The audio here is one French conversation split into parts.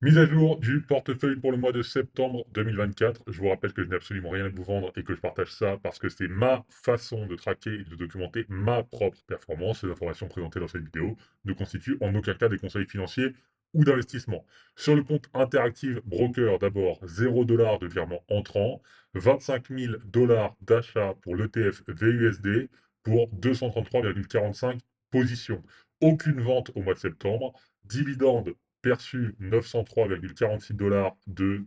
Mise à jour du portefeuille pour le mois de septembre 2024. Je vous rappelle que je n'ai absolument rien à vous vendre et que je partage ça parce que c'est ma façon de traquer et de documenter ma propre performance. Les informations présentées dans cette vidéo ne constituent en aucun cas des conseils financiers ou d'investissement. Sur le compte Interactive Broker, d'abord 0 $ de virement entrant, 25 000 $ d'achat pour l'ETF VUSD pour 233,45 positions. Aucune vente au mois de septembre. Dividende perçu 903,46 $ de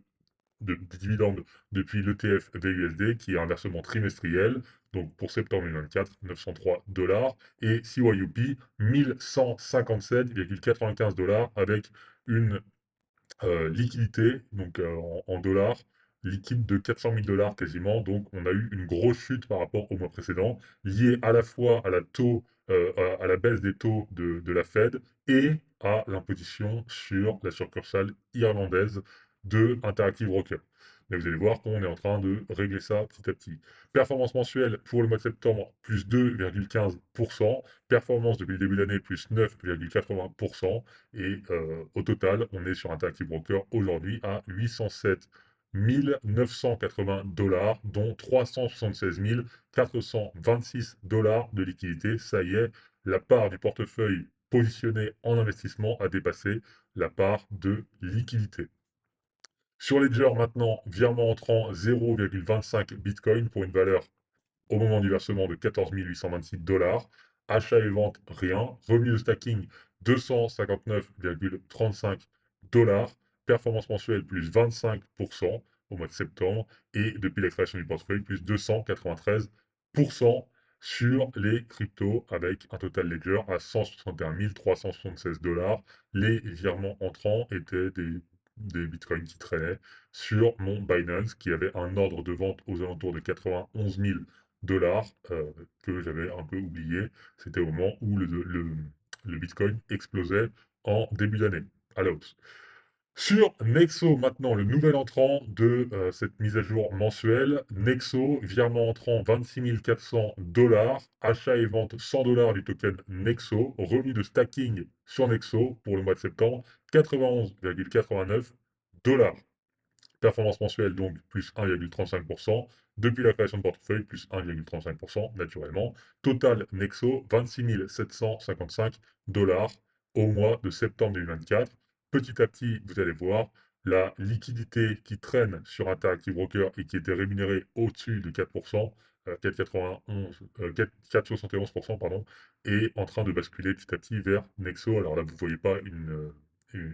dividendes depuis l'ETF VUSD, qui est un versement trimestriel, donc pour septembre 2024, 903 $ et CYUP 1157,95 $ avec une liquidité, donc en dollars, liquide de 400 000 $ quasiment. Donc on a eu une grosse chute par rapport au mois précédent, liée à la fois à à la baisse des taux de la Fed et à l'imposition sur la succursale irlandaise de Interactive Broker. Mais vous allez voir qu'on est en train de régler ça petit à petit. Performance mensuelle pour le mois de septembre, plus 2,15%. Performance depuis le début de l'année, plus 9,80%. Et au total, on est sur Interactive Broker aujourd'hui à 807 980 $, dont 376 426 $ de liquidité. Ça y est, la part du portefeuille positionné en investissement a dépassé la part de liquidité. Sur Ledger maintenant, virement entrant 0,25 Bitcoin pour une valeur au moment du versement de 14 826 $. Achat et vente, rien. Revenu de stacking, 259,35 $. Performance mensuelle, plus 25% au mois de septembre. Et depuis la création du portefeuille, plus 293% sur les cryptos avec un total ledger à 161 376 $. Les virements entrants étaient des bitcoins qui traînaient sur mon Binance qui avait un ordre de vente aux alentours de 91 000 $ que j'avais un peu oublié. C'était au moment où le Bitcoin explosait en début d'année, à la hausse. Sur Nexo, maintenant, le nouvel entrant de cette mise à jour mensuelle. Nexo, virement entrant 26 400 $, achat et vente 100 $ du token Nexo, revenu de stacking sur Nexo pour le mois de septembre, 91,89 $. Performance mensuelle, donc plus 1,35%. Depuis la création de portefeuille, plus 1,35%, naturellement. Total Nexo, 26 755 $ au mois de septembre 2024. Petit à petit, vous allez voir, la liquidité qui traîne sur Interactive Broker et qui était rémunérée au-dessus de 4%, 4,71%, pardon, est en train de basculer petit à petit vers Nexo. Alors là, vous ne voyez pas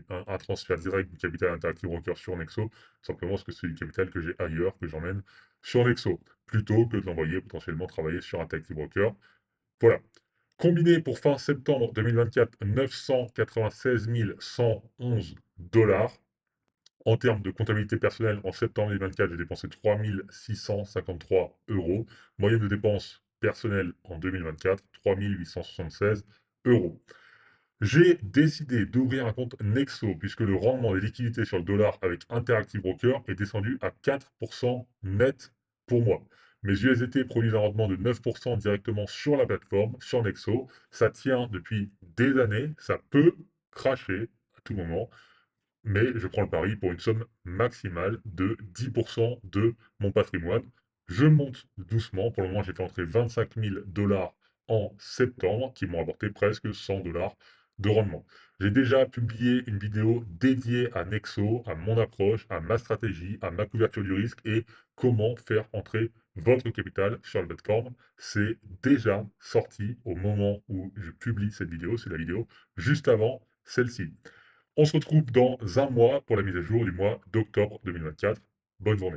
un transfert direct du capital Interactive Broker sur Nexo, simplement parce que c'est du capital que j'ai ailleurs, que j'emmène sur Nexo, plutôt que de l'envoyer potentiellement travailler sur Interactive Broker. Voilà. Combiné pour fin septembre 2024, 996 111 $. En termes de comptabilité personnelle, en septembre 2024, j'ai dépensé 3 653 €. Moyenne de dépenses personnelles en 2024, 3 876 €. J'ai décidé d'ouvrir un compte Nexo puisque le rendement des liquidités sur le dollar avec Interactive Broker est descendu à 4% net pour moi. Mes USDT produisent un rendement de 9% directement sur la plateforme, sur Nexo. Ça tient depuis des années, ça peut cracher à tout moment, mais je prends le pari pour une somme maximale de 10% de mon patrimoine. Je monte doucement. Pour le moment, j'ai fait entrer 25 000 $ en septembre, qui m'ont apporté presque 100 $ de rendement. J'ai déjà publié une vidéo dédiée à Nexo, à mon approche, à ma stratégie, à ma couverture du risque et comment faire entrer votre capital sur la plateforme. C'est déjà sorti au moment où je publie cette vidéo. C'est la vidéo juste avant celle-ci. On se retrouve dans un mois pour la mise à jour du mois d'octobre 2024. Bonne journée.